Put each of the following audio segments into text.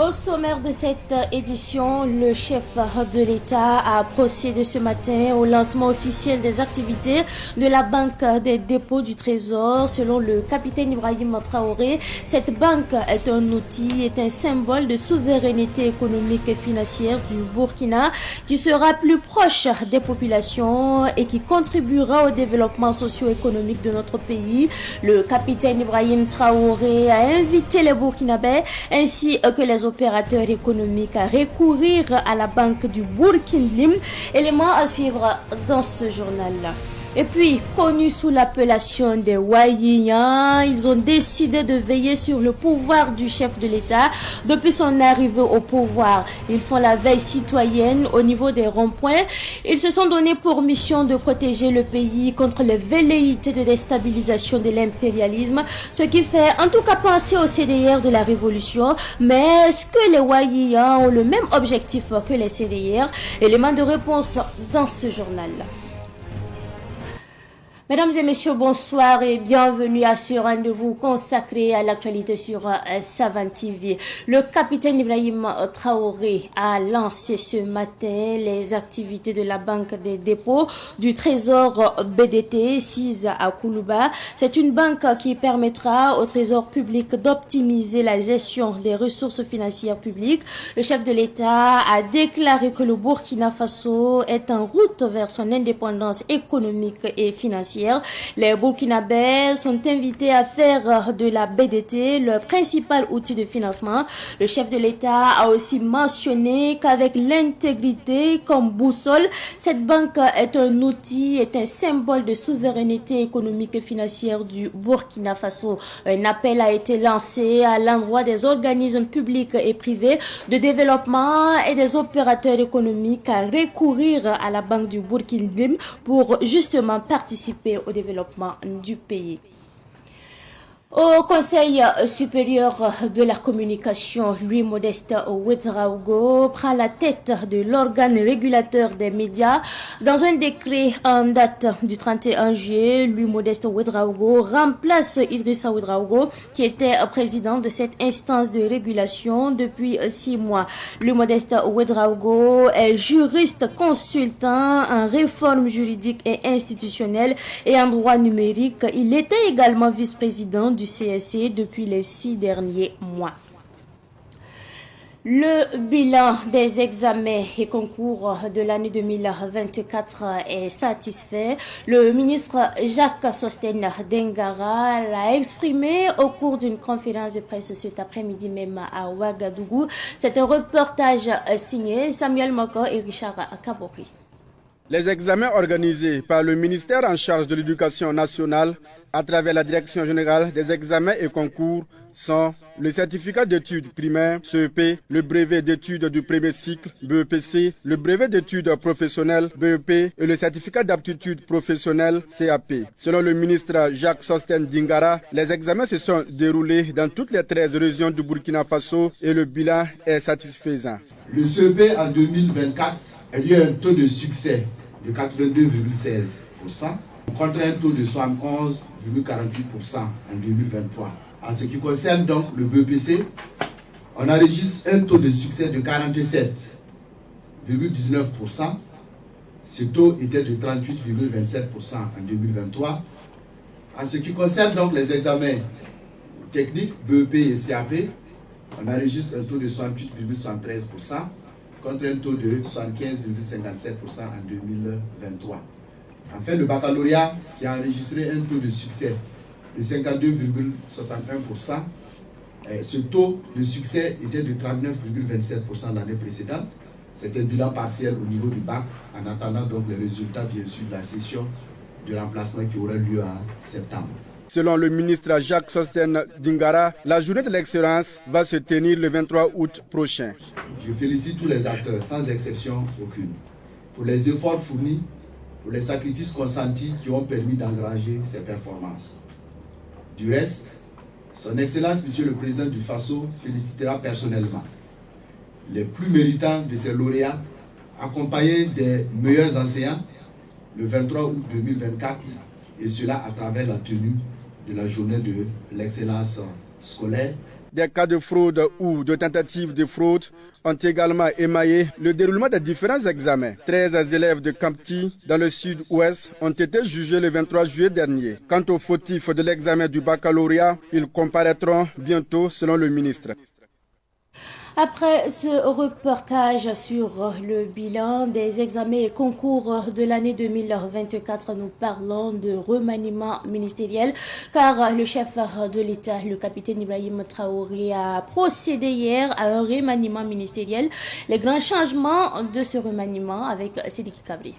Au sommaire de cette édition, le chef de l'État a procédé ce matin au lancement officiel des activités de la Banque des dépôts du Trésor. Selon le capitaine Ibrahim Traoré, cette banque est un outil, est un symbole de souveraineté économique et financière du Burkina qui sera plus proche des populations et qui contribuera au développement socio-économique de notre pays. Le capitaine Ibrahim Traoré a invité les Burkinabés ainsi que les opérateurs économiques à recourir à la banque du Burkina. Élément à suivre dans ce journal. Et puis, connus sous l'appellation des Wayiyans, ils ont décidé de veiller sur le pouvoir du chef de l'État depuis son arrivée au pouvoir. Ils font la veille citoyenne au niveau des ronds-points. Ils se sont donné pour mission de protéger le pays contre les velléités de déstabilisation de l'impérialisme, ce qui fait en tout cas penser au CDR de la Révolution. Mais est-ce que les Wayiyans ont le même objectif que les CDR? Élément de réponse dans ce journal. Mesdames et messieurs, bonsoir et bienvenue à ce rendez-vous consacré à l'actualité sur Savane TV. Le capitaine Ibrahim Traoré a lancé ce matin les activités de la Banque des dépôts du Trésor BDT, sise à Koulouba. C'est une banque qui permettra au Trésor public d'optimiser la gestion des ressources financières publiques. Le chef de l'État a déclaré que le Burkina Faso est en route vers son indépendance économique et financière. Les Burkinabés sont invités à faire de la BDT leur principal outil de financement. Le chef de l'État a aussi mentionné qu'avec l'intégrité comme boussole, cette banque est un outil, est un symbole de souveraineté économique et financière du Burkina Faso. Un appel a été lancé à l'endroit des organismes publics et privés de développement et des opérateurs économiques à recourir à la banque du Burkina pour justement participer au développement du pays. Au Conseil supérieur de la communication, Louis Modeste Ouedraogo prend la tête de l'organe régulateur des médias. Dans un décret en date du 31 juillet, Louis Modeste Ouedraogo remplace Idrissa Ouedraogo, qui était président de cette instance de régulation depuis 6 mois. Louis Modeste Ouedraogo est juriste consultant en réforme juridique et institutionnelle et en droit numérique. Il était également vice-président du CSC depuis les 6 derniers mois. Le bilan des examens et concours de l'année 2024 est satisfait. Le ministre Jacques Sostène Dengara l'a exprimé au cours d'une conférence de presse cet après-midi même à Ouagadougou. C'est un reportage signé Samuel Moko et Richard Kabori. Les examens organisés par le ministère en charge de l'éducation nationale à travers la Direction générale des examens et concours sont le certificat d'études primaires, CEP, le brevet d'études du premier cycle, BEPC, le brevet d'études professionnelles, BEP, et le certificat d'aptitude professionnelle, CAP. Selon le ministre Jacques Sostène Dingara, les examens se sont déroulés dans toutes les 13 régions du Burkina Faso et le bilan est satisfaisant. Le CEP en 2024 a eu un taux de succès de 82,16% contre un taux de 71,48% en 2023. En ce qui concerne donc le BEPC, on enregistre un taux de succès de 47,19%. Ce taux était de 38,27% en 2023. En ce qui concerne donc les examens techniques, BEP et CAP, on enregistre un taux de 68,73% contre un taux de 75,57% en 2023. Enfin, le baccalauréat qui a enregistré un taux de succès de 52,61%. Ce taux de succès était de 39,27% l'année précédente. C'est un bilan partiel au niveau du bac, en attendant donc les résultats bien sûr de la session de remplacement qui aura lieu en septembre. Selon le ministre Jacques Sostène Dingara, la journée de l'excellence va se tenir le 23 août prochain. Je félicite tous les acteurs, sans exception aucune, pour les efforts fournis, pour les sacrifices consentis qui ont permis d'engranger ces performances. Du reste, son Excellence, Monsieur le Président du Faso, félicitera personnellement les plus méritants de ces lauréats, accompagnés des meilleurs enseignants, le 23 août 2024, et cela à travers la tenue de la journée de l'excellence scolaire Des cas de fraude ou de tentatives de fraude ont également émaillé le déroulement des différents examens. 13 élèves de Campti dans le sud-ouest ont été jugés le 23 juillet dernier. Quant aux fautifs de l'examen du baccalauréat, ils comparaîtront bientôt selon le ministre. Après ce reportage sur le bilan des examens et concours de l'année 2024, nous parlons de remaniement ministériel car le chef de l'État, le capitaine Ibrahim Traoré, a procédé hier à un remaniement ministériel. Les grands changements de ce remaniement avec Sidiki Kabri.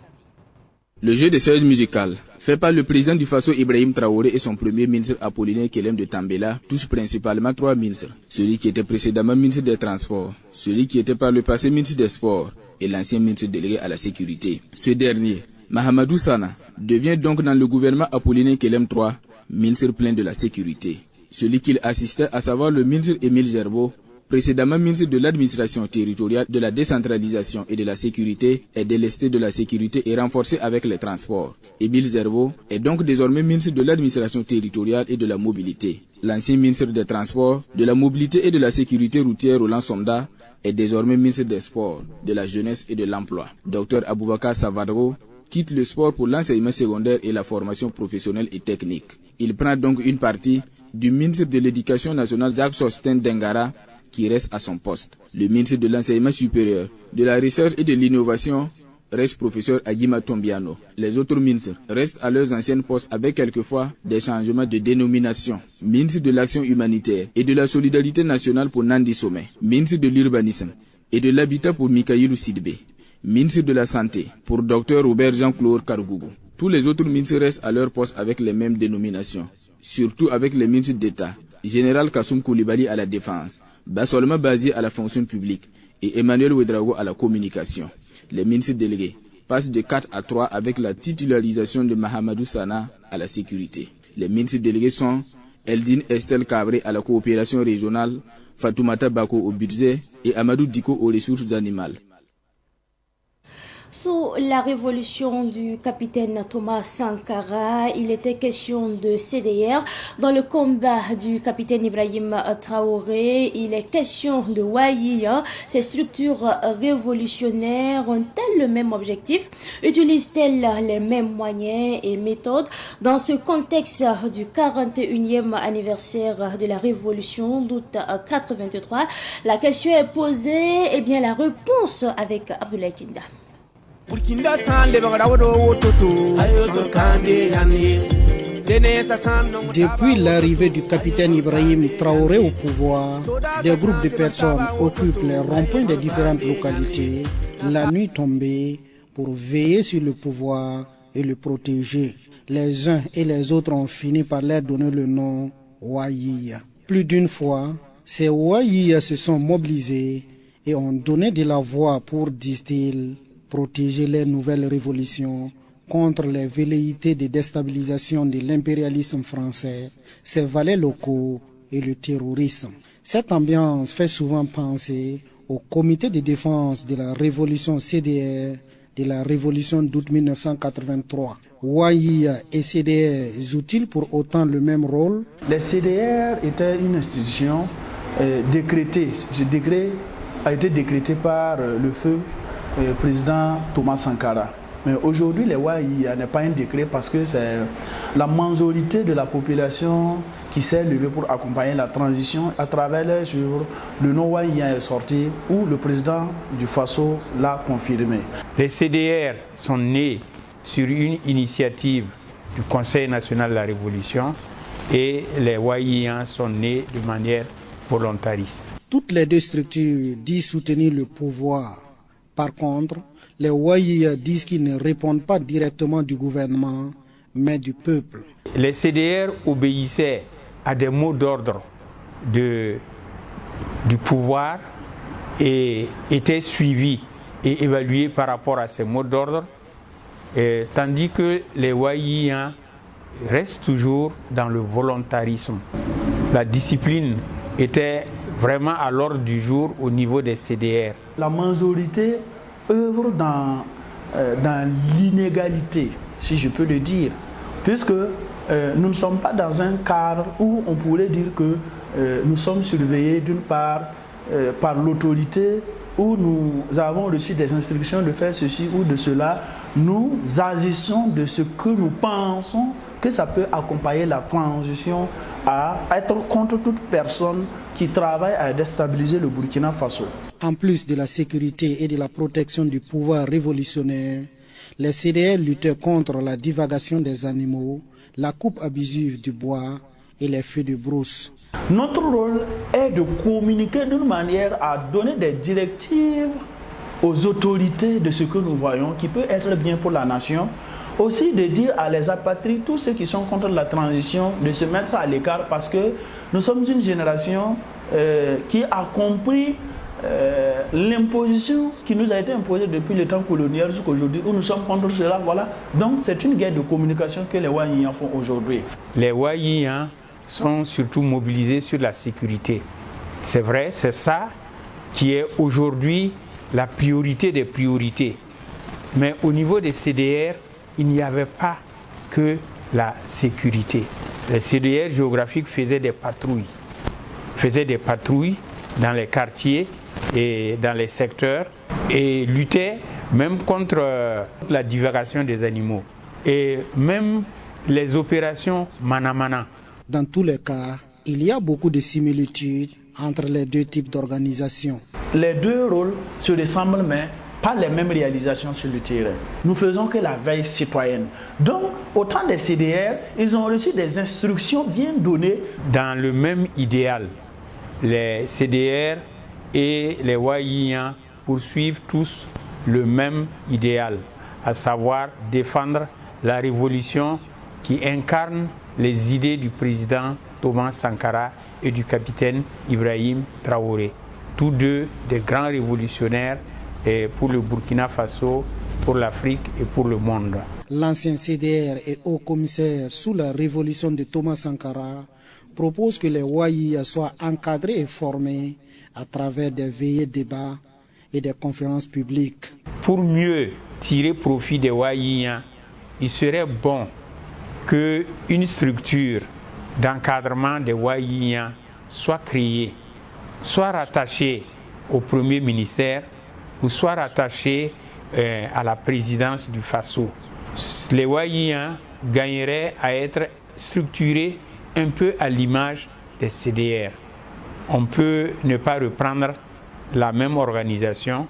Le jeu de chaises musicales fait par le président du Faso Ibrahim Traoré et son premier ministre Apollinaire Kelem de Tambela touche principalement 3 ministres. Celui qui était précédemment ministre des Transports, celui qui était par le passé ministre des Sports et l'ancien ministre délégué à la Sécurité. Ce dernier, Mahamadou Sana, devient donc dans le gouvernement Apollinaire Kelem III, ministre plein de la Sécurité. Celui qu'il assistait, à savoir le ministre Émile Zerbo, précédemment ministre de l'administration territoriale, de la décentralisation et de la sécurité, est délesté de la sécurité et renforcé avec les transports. Émile Zerbo est donc désormais ministre de l'administration territoriale et de la mobilité. L'ancien ministre des Transports, de la mobilité et de la sécurité routière Roland Somda est désormais ministre des Sports, de la jeunesse et de l'emploi. Dr Aboubakar Savadro quitte le sport pour l'enseignement secondaire et la formation professionnelle et technique. Il prend donc une partie du ministre de l'Éducation nationale Jacques Sostin Dengara, qui reste à son poste. Le ministre de l'Enseignement supérieur, de la Recherche et de l'Innovation reste professeur Agima Tombiano. Les autres ministres restent à leurs anciennes postes avec quelquefois des changements de dénomination. Ministre de l'Action humanitaire et de la Solidarité nationale pour Nandi Sommet. Ministre de l'Urbanisme et de l'Habitat pour Mikaïlou Sidbé. Ministre de la Santé pour Dr Robert Jean-Claude Kargougou. Tous les autres ministres restent à leur poste avec les mêmes dénominations. Surtout avec les ministres d'État. Général Kassoum Koulibaly à la Défense, Bassolma Bazi à la fonction publique et Emmanuel Ouedraogo à la communication. Les ministres délégués passent de 4 à 3 avec la titularisation de Mahamadou Sana à la sécurité. Les ministres délégués sont Eldine Estelle Cabré à la coopération régionale, Fatoumata Bako au budget et Amadou Diko aux ressources animales. Sous la révolution du capitaine Thomas Sankara, il était question de CDR. Dans le combat du capitaine Ibrahim Traoré, il est question de Wahia. Ces structures révolutionnaires ont-elles le même objectif? Utilisent-elles les mêmes moyens et méthodes? Dans ce contexte du 41e anniversaire de la révolution d'août 1983, la question est posée, et bien la réponse avec Abdoulaye Kinda. Depuis l'arrivée du capitaine Ibrahim Traoré au pouvoir, des groupes de personnes occupent les ronds-points des différentes localités, la nuit tombée, pour veiller sur le pouvoir et le protéger. Les uns et les autres ont fini par leur donner le nom Wahia. Plus d'une fois, ces Wahia se sont mobilisés et ont donné de la voix pour, disent-ils, protéger les nouvelles révolutions contre les velléités de déstabilisation de l'impérialisme français, ses valets locaux et le terrorisme. Cette ambiance fait souvent penser au comité de défense de la révolution CDR de la révolution d'août 1983. Wahia et CDR jouent-ils pour autant le même rôle? Les CDR étaient une institution décrétée. Ce décret a été décrété par le feu président Thomas Sankara. Mais aujourd'hui, les Wahia n'est pas un décret parce que c'est la majorité de la population qui s'est levée pour accompagner la transition. À travers les jours, le nom Wahia est sorti où le président du Faso l'a confirmé. Les CDR sont nés sur une initiative du Conseil national de la Révolution et les Wahia sont nés de manière volontariste. Toutes les deux structures disent soutenir le pouvoir. Par contre, les Wahia disent qu'ils ne répondent pas directement du gouvernement, mais du peuple. Les CDR obéissaient à des mots d'ordre du pouvoir et étaient suivis et évalués par rapport à ces mots d'ordre, tandis que les Wahia restent toujours dans le volontarisme. La discipline était vraiment à l'ordre du jour au niveau des CDR. La majorité œuvre dans l'inégalité, si je peux le dire, puisque nous ne sommes pas dans un cadre où on pourrait dire que nous sommes surveillés d'une part par l'autorité, où nous avons reçu des instructions de faire ceci ou de cela. Nous agissons de ce que nous pensons que ça peut accompagner la transition à être contre toute personne qui travaille à déstabiliser le Burkina Faso. En plus de la sécurité et de la protection du pouvoir révolutionnaire, les CDR luttaient contre la divagation des animaux, la coupe abusive du bois et les feux de brousse. Notre rôle est de communiquer d'une manière à donner des directives aux autorités de ce que nous voyons, qui peut être bien pour la nation. Aussi de dire à les apatrides, tous ceux qui sont contre la transition, de se mettre à l'écart parce que nous sommes une génération qui a compris l'imposition qui nous a été imposée depuis le temps colonial jusqu'à aujourd'hui, où nous sommes contre cela. Voilà. Donc c'est une guerre de communication que les Wanyans font aujourd'hui. Les Wanyans sont surtout mobilisés sur la sécurité. C'est vrai, c'est ça qui est aujourd'hui la priorité des priorités. Mais au niveau des CDR, il n'y avait pas que la sécurité. Les CDR géographiques faisaient des patrouilles dans les quartiers et dans les secteurs et luttaient même contre la divagation des animaux et même les opérations mana-mana. Dans tous les cas, il y a beaucoup de similitudes entre les deux types d'organisations. Les deux rôles se ressemblent, mais pas les mêmes réalisations sur le terrain. Nous faisons que la veille citoyenne. Donc, au temps des CDR, ils ont reçu des instructions bien données. Dans le même idéal, les CDR et les Wanyans poursuivent tous le même idéal, à savoir défendre la révolution qui incarne les idées du président Thomas Sankara et du capitaine Ibrahim Traoré, tous deux des grands révolutionnaires pour le Burkina Faso, pour l'Afrique et pour le monde. L'ancien CDR et haut commissaire sous la révolution de Thomas Sankara propose que les Wanyans soient encadrés et formés à travers des veillées débats et des conférences publiques. Pour mieux tirer profit des Wanyans, il serait bon qu'une structure d'encadrement des Wanyans soit créée, soit rattachée au premier ministère ou soit rattachée à la présidence du Faso. Les Wanyans gagneraient à être structurés un peu à l'image des CDR. On peut ne pas reprendre la même organisation,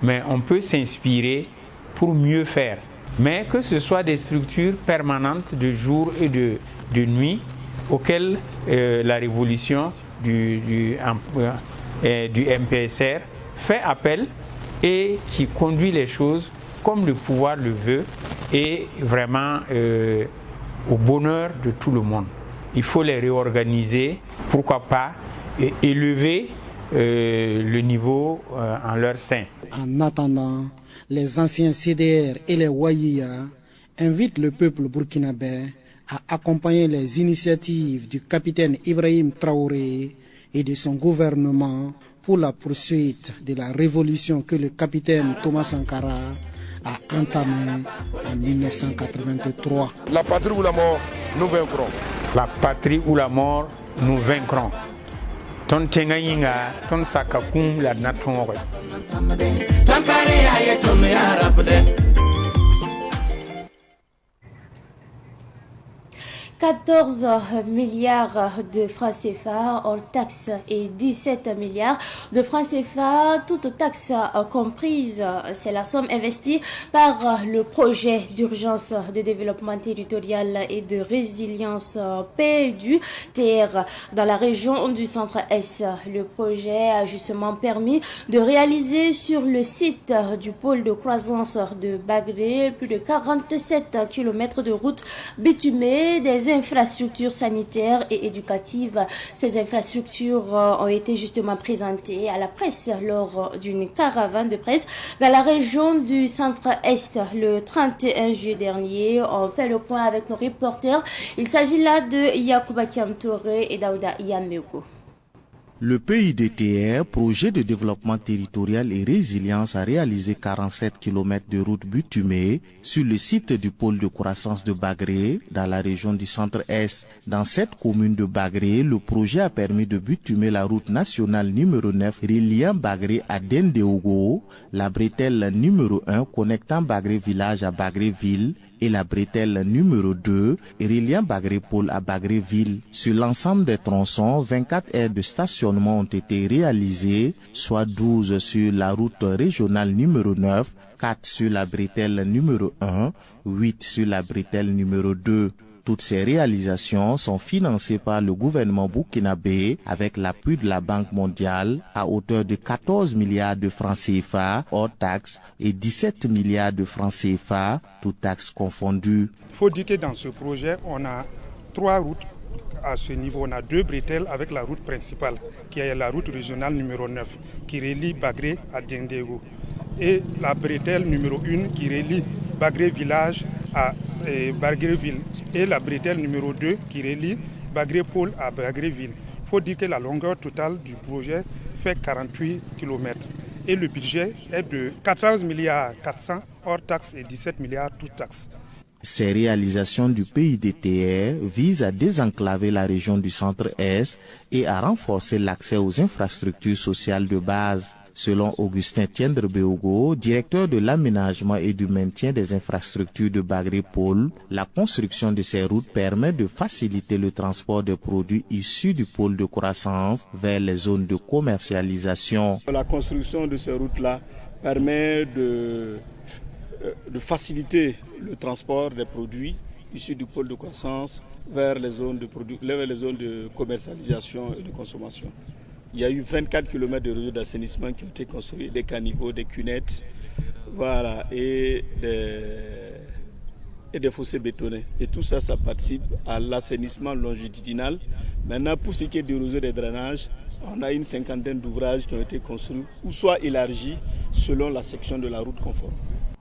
mais on peut s'inspirer pour mieux faire. Mais que ce soit des structures permanentes de jour et de nuit auxquelles la révolution du MPSR fait appel et qui conduit les choses comme le pouvoir le veut et vraiment au bonheur de tout le monde. Il faut les réorganiser, pourquoi pas, et élever le niveau en leur sein. En attendant, les anciens CDR et les Wanyans invitent le peuple burkinabé à accompagner les initiatives du capitaine Ibrahim Traoré et de son gouvernement pour la poursuite de la révolution que le capitaine Thomas Sankara a entamée en 1983. La patrie ou la mort, nous vaincrons. La patrie ou la mort, nous vaincrons. Ton tengaïnga, ton sakakoum la natonre. 14 milliards de francs CFA hors taxes et 17 milliards de francs CFA, toutes taxes comprises. C'est la somme investie par le projet d'urgence de développement territorial et de résilience PDUTR dans la région du centre-est. Le projet a justement permis de réaliser sur le site du pôle de croissance de Bagré plus de 47 km de routes bitumées, des infrastructures sanitaires et éducatives. Ces infrastructures ont été justement présentées à la presse lors d'une caravane de presse dans la région du centre-est le 31 juillet dernier. On fait le point avec nos reporters. Il s'agit là de Yacouba Kiamtore et Daouda Yameko. Le PUDTR, projet de développement territorial et résilience, a réalisé 47 km de routes bitumées sur le site du pôle de croissance de Bagré, dans la région du Centre-Est. Dans cette commune de Bagré, le projet a permis de bitumer la route nationale numéro 9 reliant Bagré à Dendeogo, la bretelle numéro 1 connectant Bagré village à Bagré ville, et la bretelle numéro 2 reliant Bagré Pôle à Bagré Ville. Sur l'ensemble des tronçons, 24 aires de stationnement ont été réalisées, soit 12 sur la route régionale numéro 9, 4 sur la bretelle numéro 1, 8 sur la bretelle numéro 2. Toutes ces réalisations sont financées par le gouvernement burkinabé avec l'appui de la Banque mondiale à hauteur de 14 milliards de francs CFA hors taxes et 17 milliards de francs CFA, toutes taxes confondues. Il faut dire que dans ce projet, on a 3 routes à ce niveau. On a 2 bretelles avec la route principale, qui est la route régionale numéro 9, qui relie Bagré à Dendego. Et la bretelle numéro 1 qui relie Bagré village à Bagré ville. Et la bretelle numéro 2 qui relie Bagré Pôle à Bagré ville. Il faut dire que la longueur totale du projet fait 48 km. Et le budget est de 14 milliards 400 hors taxes et 17 milliards toutes taxes. Ces réalisations du PUDTR visent à désenclaver la région du Centre-Est et à renforcer l'accès aux infrastructures sociales de base. Selon Augustin Tiendre-Beogo, directeur de l'aménagement et du maintien des infrastructures de Bagré Pôle, la construction de ces routes permet de faciliter le transport des produits issus du pôle de croissance vers les zones de commercialisation. La construction de ces routes-là permet de faciliter le transport des produits issus du pôle de croissance vers les zones de commercialisation et de consommation. Il y a eu 24 km de réseaux d'assainissement qui ont été construits, des caniveaux, des cunettes, voilà, et des fossés bétonnés. Et tout ça, ça participe à l'assainissement longitudinal. Maintenant, pour ce qui est du réseau des drainages, on a une 50aine d'ouvrages qui ont été construits ou soit élargis selon la section de la route conforme.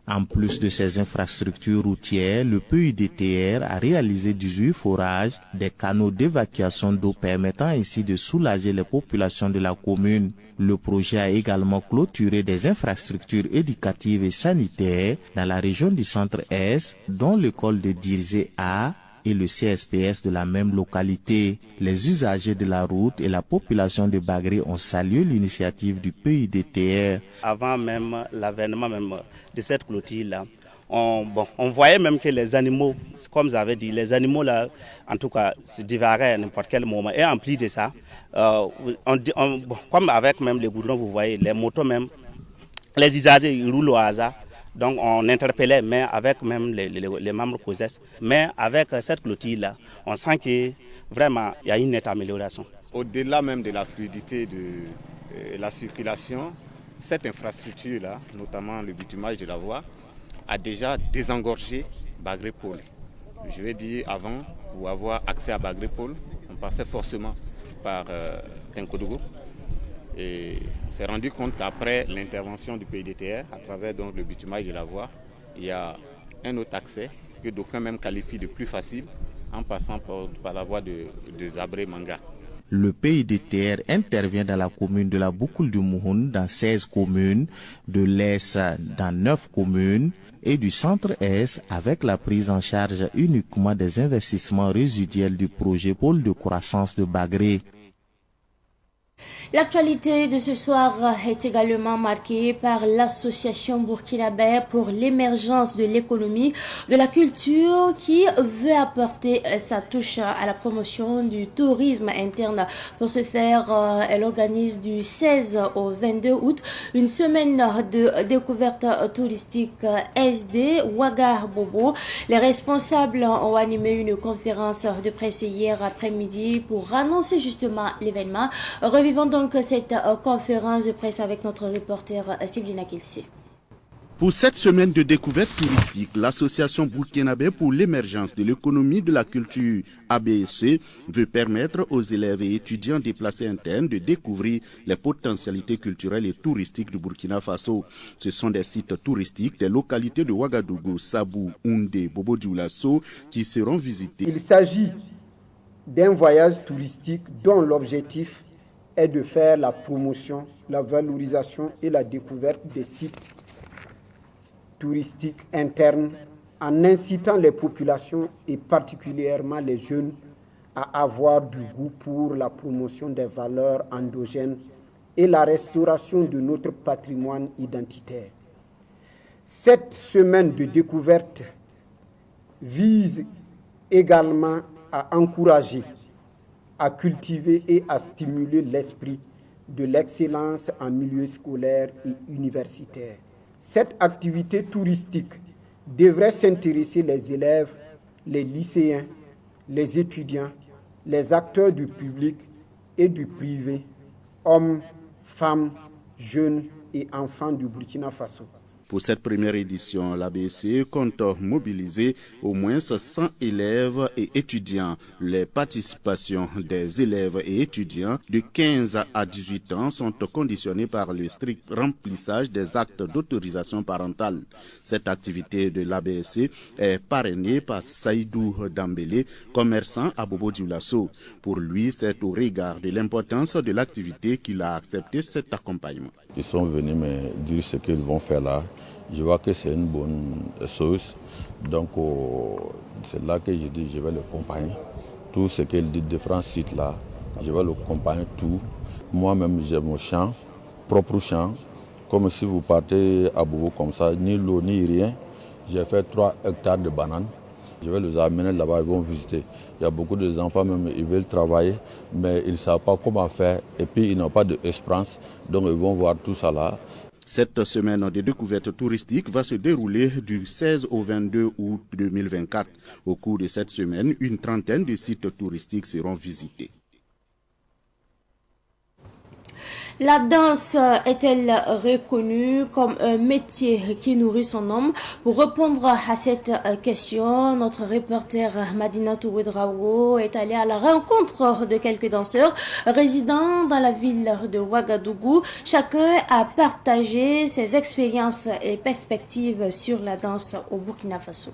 En plus de ces infrastructures routières, le PUDTR a réalisé 18 forages, des canaux d'évacuation d'eau permettant ainsi de soulager les populations de la commune. Le projet a également clôturé des infrastructures éducatives et sanitaires dans la région du Centre-Est, dont l'école de Dirzé A et le CSPS de la même localité. Les usagers de la route et la population de Bagré ont salué l'initiative du PUDTR. Avant même l'avènement de cette clôture-là, on voyait même que les animaux, comme vous avez dit, les animaux là, en tout cas, se divaraient à n'importe quel moment. Et en plus de ça, comme avec même les goudrons, vous voyez, les motos même, les usagers ils roulent au hasard. Donc on interpellait, mais avec même les membres COSES. Mais avec cette clôture-là, on sent que vraiment il y a une nette amélioration. Au-delà même de la fluidité de la circulation, cette infrastructure-là, notamment le bitumage de la voie, a déjà désengorgé Bagré Pôle. Je vais dire, avant, pour avoir accès à Bagré Pôle, on passait forcément par Tenkodougou. Et on s'est rendu compte qu'après l'intervention du PUDTR, à travers donc le bitumage de la voie, il y a un autre accès que d'aucuns même qualifient de plus facile en passant par la voie de Zabré-Manga. Le PUDTR intervient dans la commune de la Boukoul du Mouhoun dans 16 communes, de l'Est dans 9 communes et du Centre-Est avec la prise en charge uniquement des investissements résiduels du projet pôle de croissance de Bagré. L'actualité de ce soir est également marquée par l'association burkinabé pour l'émergence de l'économie, de la culture qui veut apporter sa touche à la promotion du tourisme interne. Pour ce faire, elle organise du 16 au 22 août une semaine de découverte touristique SD Ouagar Bobo. Les responsables ont animé une conférence de presse hier après-midi pour annoncer justement l'événement. Revivons donc cette conférence de presse avec notre reporter Siblina Kilsi. Pour cette semaine de découverte touristique, l'association burkinabé pour l'émergence de l'économie de la culture ABSC veut permettre aux élèves et étudiants déplacés internes de découvrir les potentialités culturelles et touristiques du Burkina Faso. Ce sont des sites touristiques des localités de Ouagadougou, Sabou, Oundé, Bobo Dioulasso qui seront visités. Il s'agit d'un voyage touristique dont l'objectif est de faire la promotion, la valorisation et la découverte des sites touristiques internes en incitant les populations et particulièrement les jeunes à avoir du goût pour la promotion des valeurs endogènes et la restauration de notre patrimoine identitaire. Cette semaine de découverte vise également à encourager, à cultiver et à stimuler l'esprit de l'excellence en milieu scolaire et universitaire. Cette activité touristique devrait s'intéresser les élèves, les lycéens, les étudiants, les acteurs du public et du privé, hommes, femmes, jeunes et enfants du Burkina Faso. Pour cette première édition, l'ABC compte mobiliser au moins 100 élèves et étudiants. Les participations des élèves et étudiants de 15 à 18 ans sont conditionnées par le strict remplissage des actes d'autorisation parentale. Cette activité de l'ABC est parrainée par Saïdou Dambélé, commerçant à Bobo Dioulasso. Pour lui, c'est au regard de l'importance de l'activité qu'il a accepté cet accompagnement. Ils sont venus me dire ce qu'ils vont faire là. Je vois que c'est une bonne chose. Donc c'est là que je dis je vais le accompagner. Tout ce qu'ils disent de différents sites là, je vais le accompagner tout. Moi-même j'ai mon champ, propre champ. Comme si vous partez à Bobo comme ça, ni l'eau ni rien. J'ai fait 3 hectares de bananes. Je vais les amener là-bas, ils vont visiter. Il y a beaucoup d'enfants même, ils veulent travailler, mais ils ne savent pas comment faire. Et puis ils n'ont pas d'espérance, donc ils vont voir tout ça là. Cette semaine de découverte touristique va se dérouler du 16 au 22 août 2024. Au cours de cette semaine, une trentaine de sites touristiques seront visités. La danse est-elle reconnue comme un métier qui nourrit son homme? Pour répondre à cette question, notre reporter Madinatou Ouedraogo est allé à la rencontre de quelques danseurs résidant dans la ville de Ouagadougou. Chacun a partagé ses expériences et perspectives sur la danse au Burkina Faso.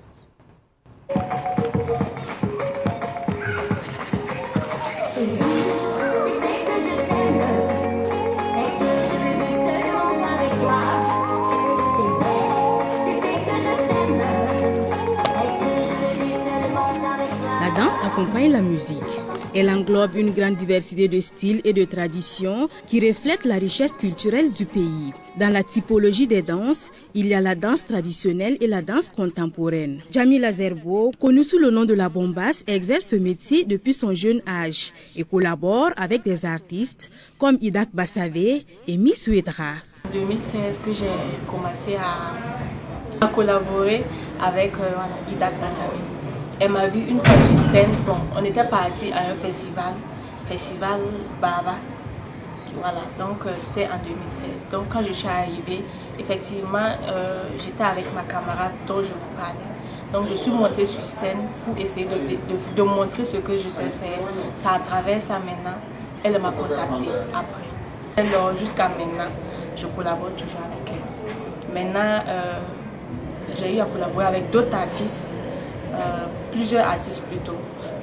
La danse accompagne la musique. Elle englobe une grande diversité de styles et de traditions qui reflètent la richesse culturelle du pays. Dans la typologie des danses, il y a la danse traditionnelle et la danse contemporaine. Jamila Zerbo, connue sous le nom de la Bombasse, exerce ce métier depuis son jeune âge et collabore avec des artistes comme Idak Bassavé et Miss Ouedra. En 2016 que j'ai commencé à collaborer avec Idak Bassavé. Elle m'a vu une fois sur scène. Bon, on était parti à un festival Baba. Voilà, donc c'était en 2016. Donc quand je suis arrivée, effectivement, j'étais avec ma camarade dont je vous parlais. Donc je suis montée sur scène pour essayer de montrer ce que je sais faire. Ça à travers ça maintenant, elle m'a contactée après. Alors jusqu'à maintenant, je collabore toujours avec elle. Maintenant, j'ai eu à collaborer avec d'autres artistes. Plusieurs artistes plutôt.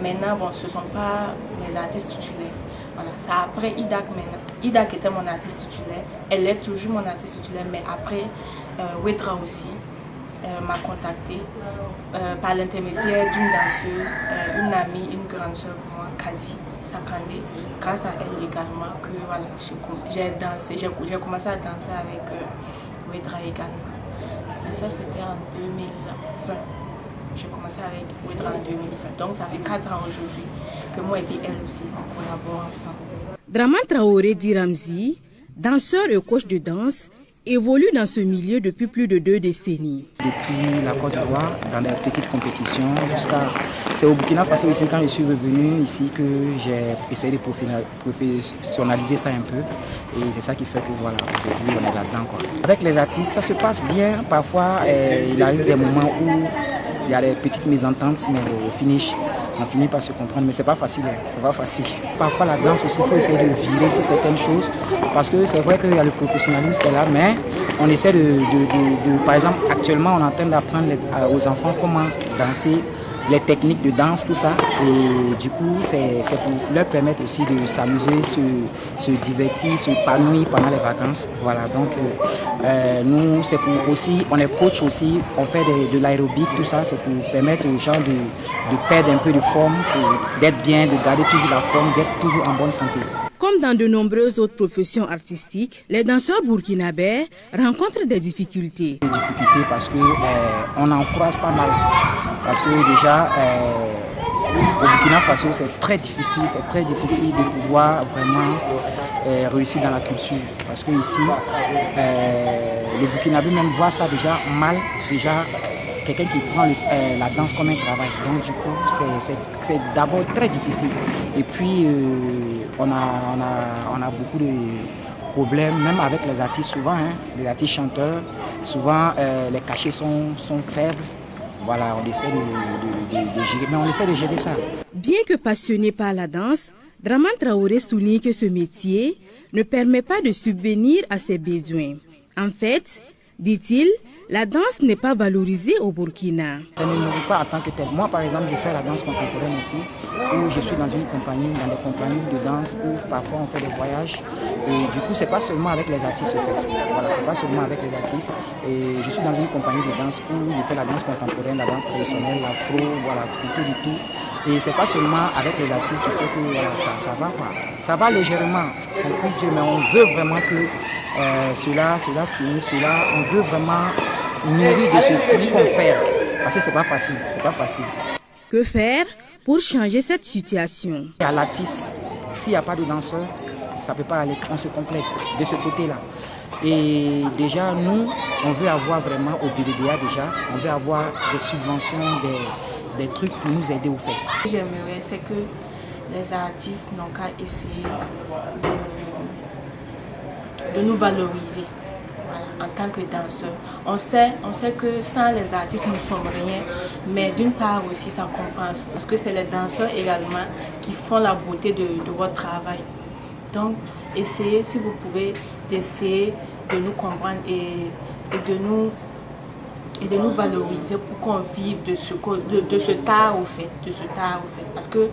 Maintenant, bon, ce ne sont pas mes artistes titulaires. Voilà, c'est après Idak maintenant. Idak était mon artiste titulaire. Elle est toujours mon artiste titulaire, mais après, Ouedra aussi m'a contactée par l'intermédiaire d'une danseuse, une amie, une grande soeur pour moi, Kadi Sakandé. Grâce à elle également, que voilà, j'ai commencé à danser avec Ouedra également. Mais ça, c'était en 2020. J'ai commencé avec Ouedra en 2020. Donc ça fait 4 ans aujourd'hui que moi et puis elle aussi, on collabore ensemble. Draman Traoré Diramzi, danseur et coach de danse, évolue dans ce milieu depuis plus de 2 décennies. Depuis la Côte d'Ivoire, dans des petites compétitions, c'est au Burkina Faso ici, quand je suis revenu ici, que j'ai essayé de professionnaliser ça un peu. Et c'est ça qui fait que voilà, aujourd'hui on est là-dedans, quoi. Avec les artistes, ça se passe bien. Parfois, il arrive des moments où il y a des petites mésententes, mais au finish, on finit par se comprendre. Mais c'est pas facile, c'est pas facile. Parfois la danse aussi, il faut essayer de virer sur certaines choses. Parce que c'est vrai qu'il y a le professionnalisme qui est là, mais on essaie par exemple, actuellement, on est en train d'apprendre aux enfants comment danser les techniques de danse, tout ça. Et du coup, c'est pour leur permettre aussi de s'amuser, se divertir, s'épanouir pendant les vacances. Voilà, donc nous, c'est pour aussi, on est coach aussi, on fait de l'aérobic, tout ça, c'est pour permettre aux gens de perdre un peu de forme, d'être bien, de garder toujours la forme, d'être toujours en bonne santé. Comme dans de nombreuses autres professions artistiques, les danseurs burkinabés rencontrent des difficultés. Des difficultés parce qu'on en croise pas mal. Parce que déjà, au Burkina Faso, c'est très difficile de pouvoir vraiment réussir dans la culture. Parce que ici, les Burkinabés même voient ça déjà mal, déjà quelqu'un qui prend la danse comme un travail. Donc du coup, c'est d'abord très difficile. Et puis, on a beaucoup de problèmes, même avec les artistes souvent, les artistes chanteurs. Souvent, les cachets sont faibles. Voilà, on essaie de gérer, mais on essaie de gérer ça. Bien que passionné par la danse, Dramane Traoré souligne que ce métier ne permet pas de subvenir à ses besoins. En fait, dit-il, la danse n'est pas valorisée au Burkina. Ça ne nourrit pas en tant que tel. Moi, par exemple, je fais la danse contemporaine aussi, où je suis dans une compagnie, dans des compagnies de danse, où parfois on fait des voyages. Et du coup, c'est pas seulement avec les artistes, en fait. Voilà, c'est pas seulement avec les artistes. Et je suis dans une compagnie de danse où je fais la danse contemporaine, la danse traditionnelle, l'afro, voilà, un peu du tout. Et c'est pas seulement avec les artistes qui fait que voilà, ça va légèrement, on peut dire, mais on veut vraiment que cela finisse, on veut vraiment nourrir de ce fruit qu'on fait. Parce que c'est pas facile. Que faire pour changer cette situation? À l'artiste, s'il n'y a pas de danseur, ça ne peut pas aller, on se complète de ce côté-là. Et déjà, nous, on veut avoir vraiment au BBDA déjà, on veut avoir des subventions, des trucs pour nous aider au fait. J'aimerais, c'est que les artistes n'ont qu'à essayer de nous valoriser. Voilà, en tant que danseurs. On sait que sans les artistes, nous ne sommes rien, mais d'une part aussi, ça compense, parce que c'est les danseurs également qui font la beauté de votre travail. Donc, essayez, si vous pouvez, d'essayer de nous comprendre et de nous valoriser pour qu'on vive de ce tard au fait, parce que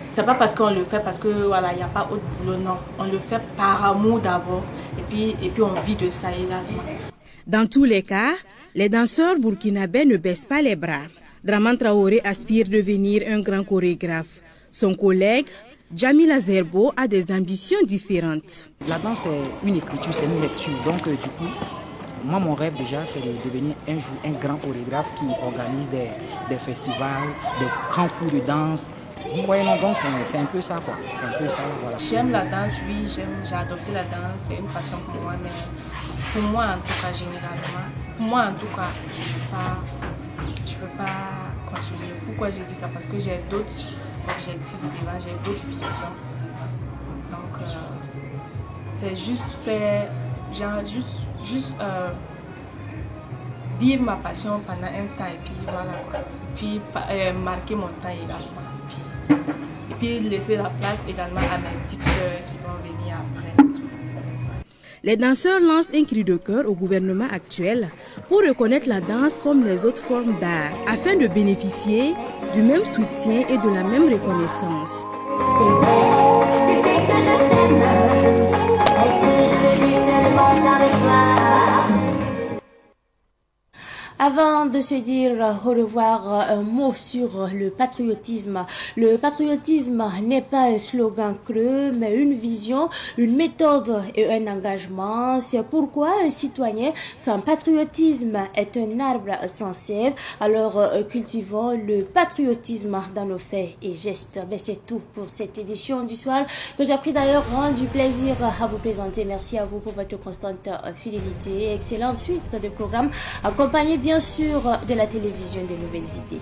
c'est pas parce qu'on le fait parce que voilà, il n'y a pas autre boulot, non. On le fait par amour d'abord et puis on vit de ça également. Dans tous les cas, les danseurs burkinabés ne baissent pas les bras. Dramane Traoré aspire à devenir un grand chorégraphe. Son collègue, Jamila Zerbo, a des ambitions différentes. La danse, c'est une écriture, c'est une lecture. Donc du coup, moi, mon rêve déjà, c'est de devenir un jour un grand chorégraphe qui organise des festivals, des grands cours de danse. Vous voyez, non, donc c'est un peu ça, quoi. C'est un peu ça, voilà. J'aime la danse, oui, j'ai adopté la danse, c'est une passion pour moi, mais pour moi, en tout cas, généralement, je ne veux pas continuer. Pourquoi j'ai dit ça? Parce que j'ai d'autres objectifs devant, j'ai d'autres visions devant. Donc, c'est juste faire, juste vivre ma passion pendant un temps et puis voilà quoi. Et puis marquer mon temps également. Et puis laisser la place également à mes petites sœurs qui vont venir après. Les danseurs lancent un cri de cœur au gouvernement actuel pour reconnaître la danse comme les autres formes d'art, afin de bénéficier du même soutien et de la même reconnaissance. Tu sais que je t'aime et que je veux vivre seulement avec toi. Avant de se dire au revoir, un mot sur le patriotisme. Le patriotisme n'est pas un slogan creux, mais une vision, une méthode et un engagement. C'est pourquoi un citoyen sans patriotisme est un arbre sans sève. Alors cultivons le patriotisme dans nos faits et gestes. Mais c'est tout pour cette édition du soir que j'ai pris d'ailleurs du plaisir à vous présenter. Merci à vous pour votre constante fidélité. Excellente suite de programmes accompagnés bien sûr de la télévision des nouvelles idées.